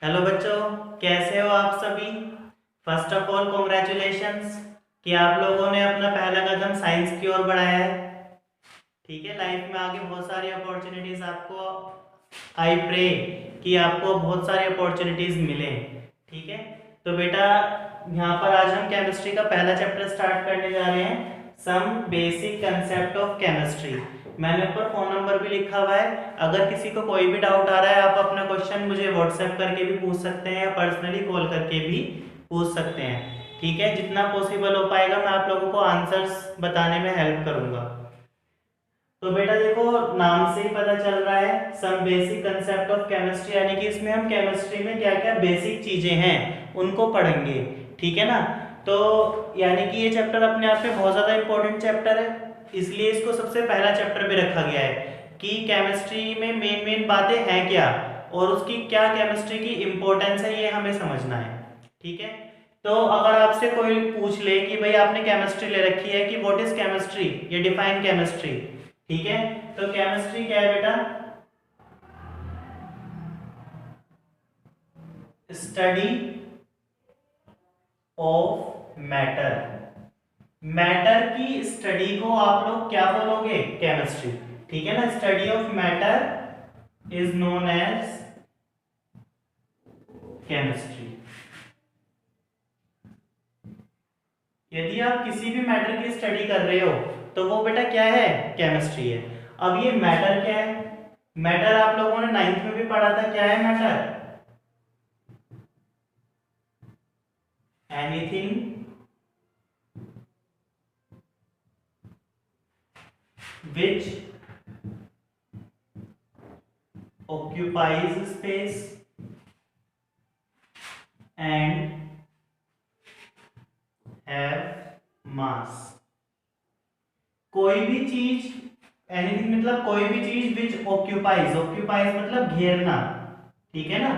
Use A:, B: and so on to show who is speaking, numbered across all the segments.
A: Hello बच्चों, कैसे हो आप सभी। फर्स्ट ऑफ ऑल कॉन्ग्रेचुलेशंस कि आप लोगों ने अपना पहला कदम साइंस की ओर बढ़ाया है। ठीक है, लाइफ में आगे बहुत सारी अपॉर्चुनिटीज आपको, आई प्रे कि आपको बहुत सारी अपॉर्चुनिटीज मिले। ठीक है, तो बेटा यहाँ पर आज हम केमिस्ट्री का पहला चैप्टर स्टार्ट करने जा रहे हैं, some basic concept of chemistry. मैंने ऊपर फोन नंबर भी लिखा हुआ है, अगर किसी को कोई भी डाउट आ रहा है आप अपना क्वेश्चन मुझे व्हाट्सएप करके भी पूछ सकते हैं या पर्सनली कॉल करके भी पूछ सकते हैं। ठीक है, जितना पॉसिबल हो पाएगा मैं आप लोगों को आंसर्स बताने में हेल्प करूंगा। तो बेटा देखो, नाम से ही पता चल रहा है some basic concept of chemistry, यानी कि इसमें हम केमिस्ट्री में क्या क्या बेसिक चीजें हैं उनको पढ़ेंगे। ठीक है ना। तो यानी कि ये चैप्टर अपने आप में बहुत ज्यादा इंपॉर्टेंट चैप्टर है, इसलिए इसको सबसे पहला चैप्टर पे रखा गया है कि केमिस्ट्री में मेन मेन बातें हैं क्या और उसकी क्या केमिस्ट्री की इंपॉर्टेंस है, ये हमें समझना है। ठीक है, तो अगर आपसे कोई पूछ ले कि भाई आपने केमिस्ट्री ले रखी है कि व्हाट इज केमिस्ट्री, ये डिफाइन केमिस्ट्री। ठीक है, तो केमिस्ट्री क्या है बेटा, स्टडी ऑफ मैटर। मैटर की स्टडी को आप लोग क्या बोलोगे, केमिस्ट्री। ठीक है ना, study of matter is known as chemistry. यदि आप किसी भी मैटर की स्टडी कर रहे हो तो वो बेटा क्या है, केमिस्ट्री है। अब ये मैटर क्या है, मैटर आप लोगों ने 9th में भी पढ़ा था, क्या है matter, anything which occupies space and have mass। कोई भी चीज, एनीथिंग मतलब कोई भी चीज विच ऑक्यूपाइज, ऑक्यूपाइज मतलब घेरना। ठीक है ना,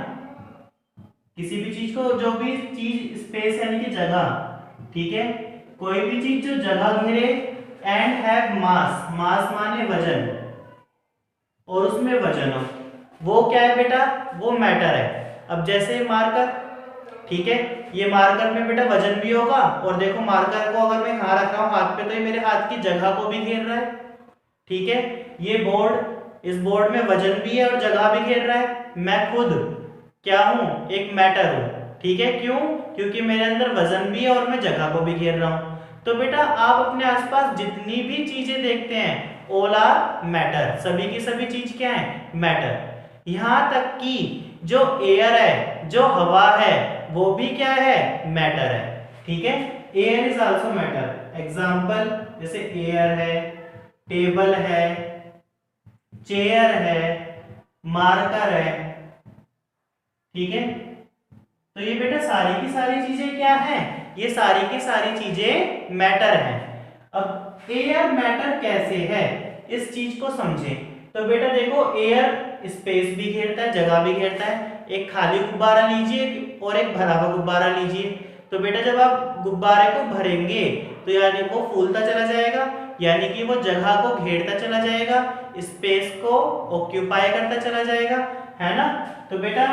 A: किसी भी चीज को, जो भी चीज स्पेस यानी कि जगह। ठीक है, कोई भी चीज जो जगह घेरे, एंड हैव मास, मास माने वजन, और उसमें वजन हो, वो क्या है बेटा, वो मैटर है। अब जैसे मार्कर, ठीक है, ये मार्कर में बेटा वजन भी होगा, और देखो मार्कर को अगर मैं यहाँ रख रहा हूँ हाथ पे तो ये मेरे हाथ की जगह को भी घेर रहा है। ठीक है, ये बोर्ड, इस बोर्ड में वजन भी है और जगह भी घेर रहा है। मैं खुद क्या हूं, एक मैटर हूं। ठीक है, क्यों, क्योंकि मेरे अंदर वजन भी है और मैं जगह को भी घेर रहा हूं। तो बेटा आप अपने आसपास जितनी भी चीजें देखते हैं ऑल आर मैटर, सभी की सभी चीज क्या है, मैटर। यहां तक कि जो एयर है, जो हवा है, वो भी क्या है, मैटर है। ठीक है, air is also matter. Example जैसे एयर है, टेबल है, चेयर है, मार्कर है। ठीक है, तो ये बेटा सारी की सारी चीजें क्या हैं, ये सारी की सारी चीजें मैटर हैं। अब एयर मैटर कैसे है, इस चीज को समझें। तो बेटा देखो, एयर स्पेस भी घेरता है, जगह भी घेरता है। एक खाली गुब्बारा लीजिए और एक भरा हुआ गुब्बारा लीजिए, तो बेटा जब आप गुब्बारे को भरेंगे तो यानी वो फूलता चला जाएगा, यानी कि वो जगह को घेरता चला जाएगा, स्पेस को ऑक्यूपाई करता चला जाएगा, है ना। तो बेटा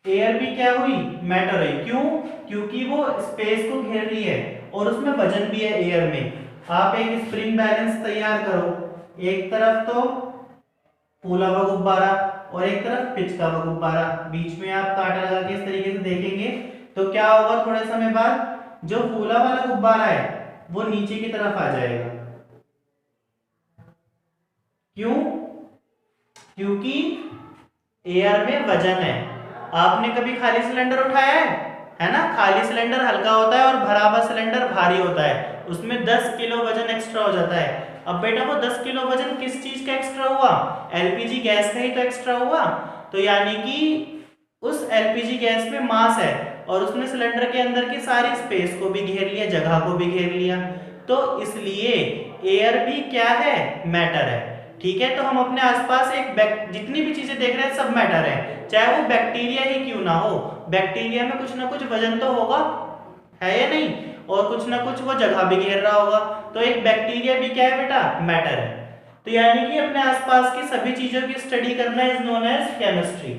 A: एयर भी क्या हुई, मैटर है। क्यों, क्योंकि वो स्पेस को घेर रही है और उसमें वजन भी है एयर में। आप एक स्प्रिंग बैलेंस तैयार करो, एक तरफ तो फूला हुआ गुब्बारा और एक तरफ पिचका हुआ गुब्बारा, बीच में आप कांटा लगा के इस तरीके से देखेंगे तो क्या होगा, थोड़े समय बाद जो फूला वाला गुब्बारा है वो नीचे की तरफ आ जाएगा। क्यों, क्योंकि एयर में वजन है। आपने कभी खाली सिलेंडर उठाया है ना, खाली सिलेंडर हल्का होता है और भरा हुआ सिलेंडर भारी होता है, उसमें 10 किलो वजन एक्स्ट्रा हो जाता है। अब बेटा वो 10 किलो वजन किस चीज का एक्स्ट्रा हुआ, एलपीजी गैस का ही तो एक्स्ट्रा हुआ। तो यानी कि उस एलपीजी गैस में मास है और उसने सिलेंडर के अंदर की सारी स्पेस को भी घेर लिया, जगह को भी घेर लिया, तो इसलिए एयर भी क्या है, मैटर है। ठीक है, तो हम अपने आसपास एक जितनी भी चीजें देख रहे हैं सब मैटर है, चाहे वो बैक्टीरिया ही क्यों ना हो। बैक्टीरिया में कुछ ना कुछ वजन तो होगा, है या नहीं, और कुछ ना कुछ वो जगह भी घेर रहा होगा। तो एक बैक्टीरिया भी क्या है बेटा, मैटर है। तो यानी कि अपने आसपास की सभी चीजों की स्टडी करना इज नोन एज केमिस्ट्री।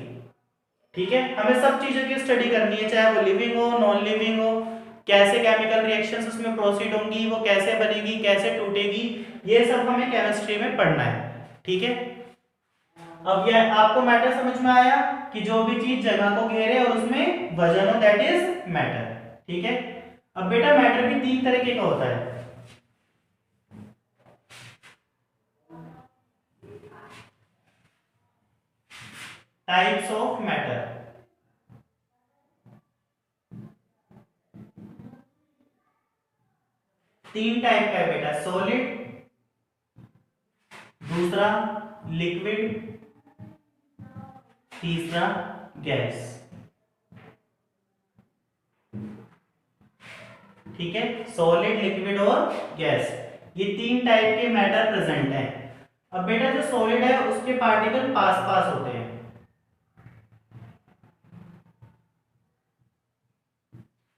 A: ठीक है, हमें सब चीजों की स्टडी करनी है, चाहे वो लिविंग हो नॉन लिविंग हो, कैसे केमिकल रिएक्शंस उसमें प्रोसीड होंगी, वो कैसे बनेगी, कैसे टूटेगी, ये सब हमें केमिस्ट्री में पढ़ना है। ठीक है, अब ये आपको मैटर समझ में आया कि जो भी चीज जगह को घेरे और उसमें वजन हो, दैट इज मैटर। ठीक है, अब बेटा मैटर भी तीन तरीके का होता है। टाइप्स ऑफ मैटर, तीन टाइप का है बेटा, सॉलिड, दूसरा लिक्विड, तीसरा गैस। ठीक है, सॉलिड, लिक्विड और गैस, ये तीन टाइप के मैटर प्रेजेंट हैं। अब बेटा जो सॉलिड है उसके पार्टिकल पास पास होते हैं,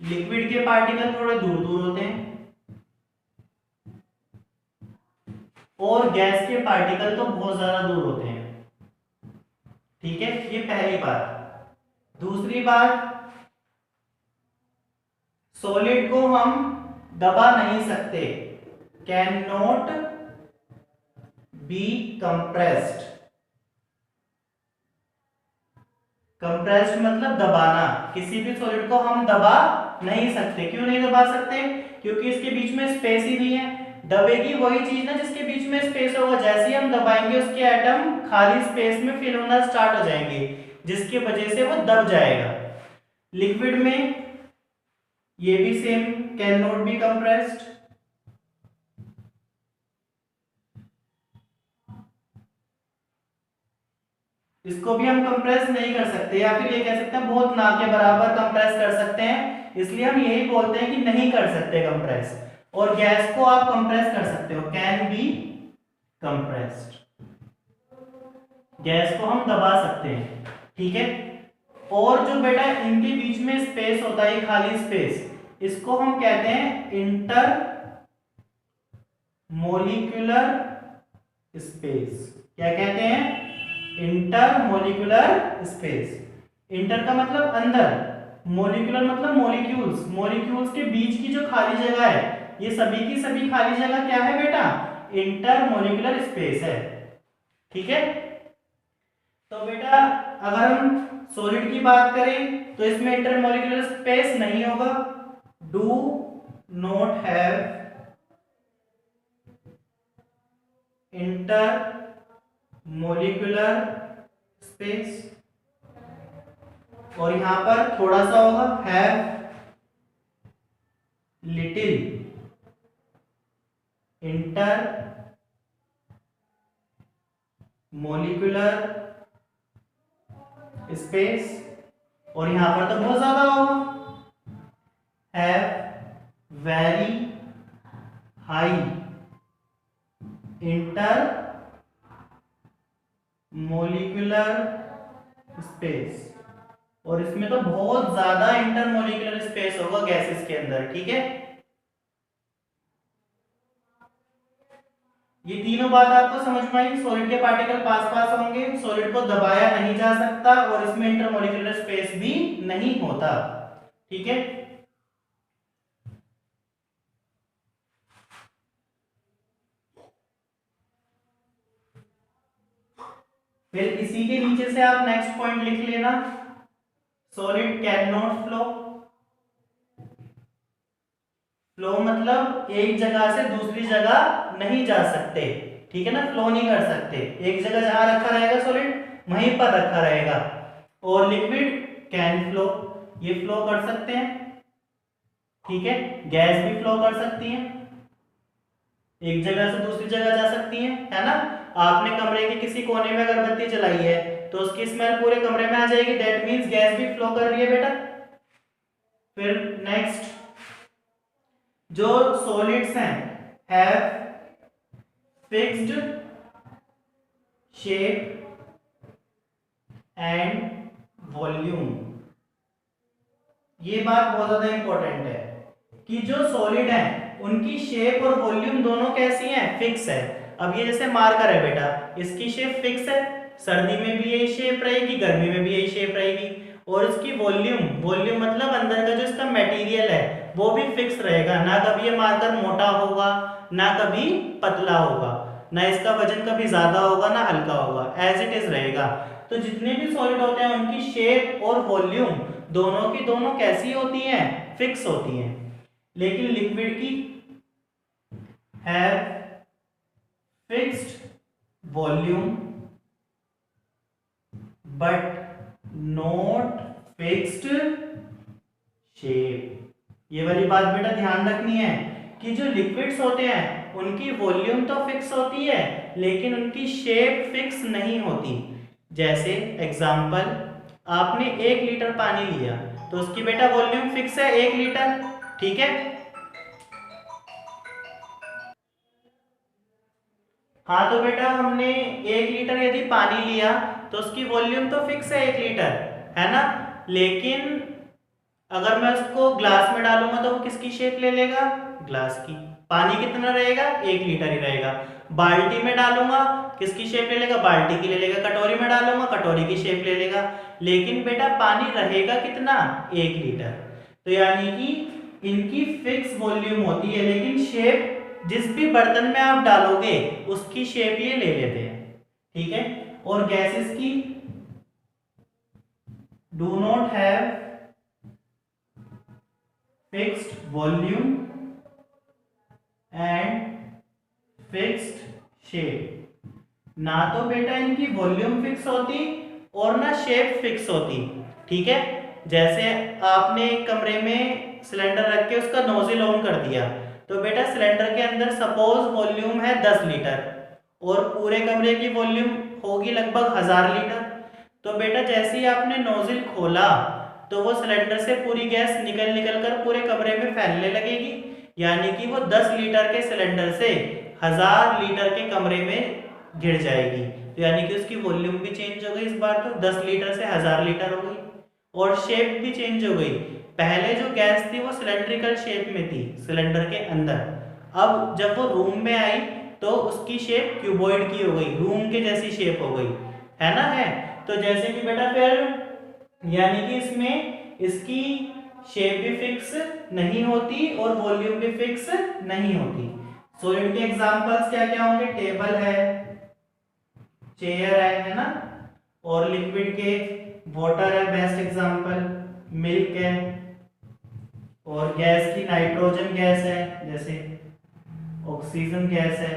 A: लिक्विड के पार्टिकल थोड़े दूर दूर होते हैं, और गैस के पार्टिकल तो बहुत ज्यादा दूर होते हैं। ठीक है, ये पहली बात। दूसरी बात, सॉलिड को हम दबा नहीं सकते, can not be compressed. Compressed मतलब दबाना, किसी भी सॉलिड को हम दबा नहीं सकते। क्यों नहीं दबा सकते? क्योंकि इसके बीच में स्पेस ही नहीं है। दबेगी वही चीज ना जिसके बीच में स्पेस होगा, जैसे ही हम दबाएंगे उसके एटम खाली स्पेस में फिल होना स्टार्ट हो जाएंगे, जिसकी वजह से वो दब जाएगा। लिक्विड में ये भी same, can not be compressed. इसको भी हम कंप्रेस नहीं कर सकते, या फिर ये कह सकते हैं बहुत ना के बराबर कंप्रेस कर सकते हैं, इसलिए हम यही बोलते हैं कि नहीं कर सकते कंप्रेस। और गैस को आप कंप्रेस कर सकते हो, कैन बी कंप्रेस्ड, गैस को हम दबा सकते हैं। ठीक है, और जो बेटा इनके बीच में स्पेस होता है, खाली स्पेस, इसको हम कहते हैं इंटर मोलिकुलर स्पेस। क्या कहते हैं? Inter molecular space. इंटर का मतलब अंदर, मोलिकुलर मतलब मॉलिक्यूल्स, मॉलिक्यूल्स के बीच की जो खाली जगह है, ये सभी की सभी खाली जगह क्या है बेटा? इंटर मोलिकुलर स्पेस है। ठीक है, तो बेटा अगर हम सॉलिड की बात करें तो इसमें इंटर मोलिकुलर स्पेस नहीं होगा, do not have inter molecular space, और यहां पर थोड़ा सा होगा, have little inter molecular space, और यहां पर तो बहुत ज्यादा होगा, have very high inter molecular space, और इसमें तो बहुत ज्यादा इंटरमोलिकुलर स्पेस होगा गैसेस के अंदर। ठीक है, ये तीनों बात आपको समझ में आई। सॉलिड के पार्टिकल पास पास होंगे, सॉलिड को दबाया नहीं जा सकता, और इसमें इंटरमोलिकुलर स्पेस भी नहीं होता। ठीक है, फिर इसी के नीचे से आप नेक्स्ट पॉइंट लिख लेना, solid can not flow. Flow मतलब एक जगह से दूसरी जगह नहीं जा सकते। ठीक है ना, फ्लो नहीं कर सकते, एक जगह जहां रखा रहेगा सॉलिड वहीं पर रखा रहेगा। और लिक्विड कैन फ्लो, ये फ्लो कर सकते हैं। ठीक है, गैस भी फ्लो कर सकती है, एक जगह से दूसरी जगह जा सकती है ना। आपने कमरे के किसी कोने में अगरबत्ती जलाई है तो उसकी स्मेल पूरे कमरे में आ जाएगी, दैट मींस गैस भी फ्लो कर रही है बेटा। फिर नेक्स्ट, जो सॉलिड्स हैं have fixed shape and volume. ये बात बहुत ज्यादा इंपॉर्टेंट है कि जो सॉलिड है उनकी शेप और वॉल्यूम दोनों कैसी हैं? फिक्स है। अब ये जैसे मार्कर है बेटा, इसकी शेप फिक्स है, सर्दी में भी यही शेप रहेगी, गर्मी में भी यही शेप रहेगी। और इसकी वॉल्यूम मतलब अंदर का जो इसका मटेरियल है वो भी फिक्स रहेगा, ना कभी ये मार्कर मोटा होगा ना कभी पतला होगा, ना इसका वजन कभी ज्यादा होगा ना हल्का होगा, एज इट इज रहेगा। तो जितने भी सॉलिड होते हैं उनकी शेप और वॉल्यूम दोनों की दोनों कैसी होती हैं, फिक्स होती हैं। लेकिन लिक्विड की have fixed volume but not fixed shape. ये वाली बात बेटा ध्यान रखनी है कि जो लिक्विड्स होते हैं उनकी वॉल्यूम तो फिक्स होती है लेकिन उनकी शेप फिक्स नहीं होती। जैसे एग्जांपल, आपने 1 लीटर पानी लिया तो उसकी बेटा वॉल्यूम फिक्स है 1 लीटर, ठीक है। हाँ तो बेटा हमने 1 लीटर यदि पानी लिया तो उसकी वॉल्यूम तो फिक्स है 1 लीटर, है ना। लेकिन अगर मैं उसको ग्लास में डालूंगा तो वो किसकी शेप ले लेगा, ग्लास की। पानी कितना रहेगा, 1 लीटर ही रहेगा। बाल्टी में डालूंगा किसकी शेप ले लेगा, बाल्टी की ले लेगा। कटोरी में डालूंगा कटोरी की शेप ले लेगा। लेकिन बेटा पानी रहेगा कितना, 1 लीटर। तो यानी कि इनकी फिक्स वॉल्यूम होती है लेकिन शेप जिस भी बर्तन में आप डालोगे उसकी शेप ये ले लेते हैं, ठीक है। और गैसेस की do not have fixed volume and fixed shape. ना तो बेटा इनकी वॉल्यूम फिक्स होती और ना शेप फिक्स होती, ठीक है। जैसे आपने एक कमरे में सिलेंडर रख के उसका नोजल ऑन कर दिया तो बेटा सिलेंडर के अंदर सपोज वॉल्यूम है 10 लीटर और पूरे कमरे की वॉल्यूम होगी लगभग 1000 लीटर। तो बेटा जैसे ही आपने नोजल खोला तो वो सिलेंडर से पूरी गैस निकल कर पूरे कमरे में फैलने लगेगी, यानी कि वो 10 लीटर के सिलेंडर से 1000 लीटर के कमरे में गिर जाएगी। तो यानी कि उसकी वॉल्यूम भी चेंज हो गई, इस बार तो 10 लीटर से 1000 लीटर हो गई। और शेप भी चेंज हो गई, पहले जो गैस थी वो सिलेंड्रिकल शेप में थी सिलेंडर के अंदर, अब जब वो रूम में आई तो उसकी शेप क्यूबॉइड की हो गई, रूम के जैसी शेप हो गई, है ना। है तो जैसे कि बेटा फिर यानी कि इसमें इसकी शेप भी फिक्स नहीं होती और वॉल्यूम भी फिक्स नहीं होती। सॉलिड के एग्जांपल्स क्या क्या होंगे, टेबल है, चेयर है ना। और लिक्विड के वाटर है बेस्ट एग्जांपल, मिल्क है। और गैस की नाइट्रोजन गैस है, जैसे ऑक्सीजन गैस है।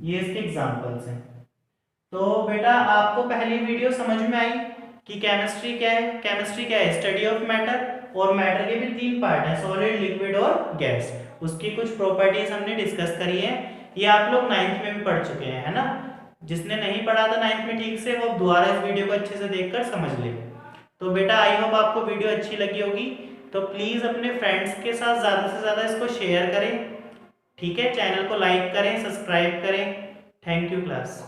A: ये इसके एग्जांपल्स हैं। तो बेटा आपको पहली वीडियो समझ में आई कि केमिस्ट्री क्या है। केमिस्ट्री क्या है, स्टडी ऑफ मैटर, और मैटर के भी 3 पार्ट हैं, सॉलिड, लिक्विड और गैस। उसकी कुछ प्रॉपर्टीज हमने डिस्कस करी है, ये आप लोग 9th में भी पढ़ चुके हैं, है ना। जिसने नहीं पढ़ा था 9th में ठीक से वो दोबारा इस वीडियो को अच्छे से देखकर समझ ले। तो बेटा आई होप आपको वीडियो अच्छी लगी होगी, तो प्लीज़ अपने फ्रेंड्स के साथ ज़्यादा से ज़्यादा इसको शेयर करें, ठीक है। चैनल को लाइक करें, सब्सक्राइब करें। Thank you class.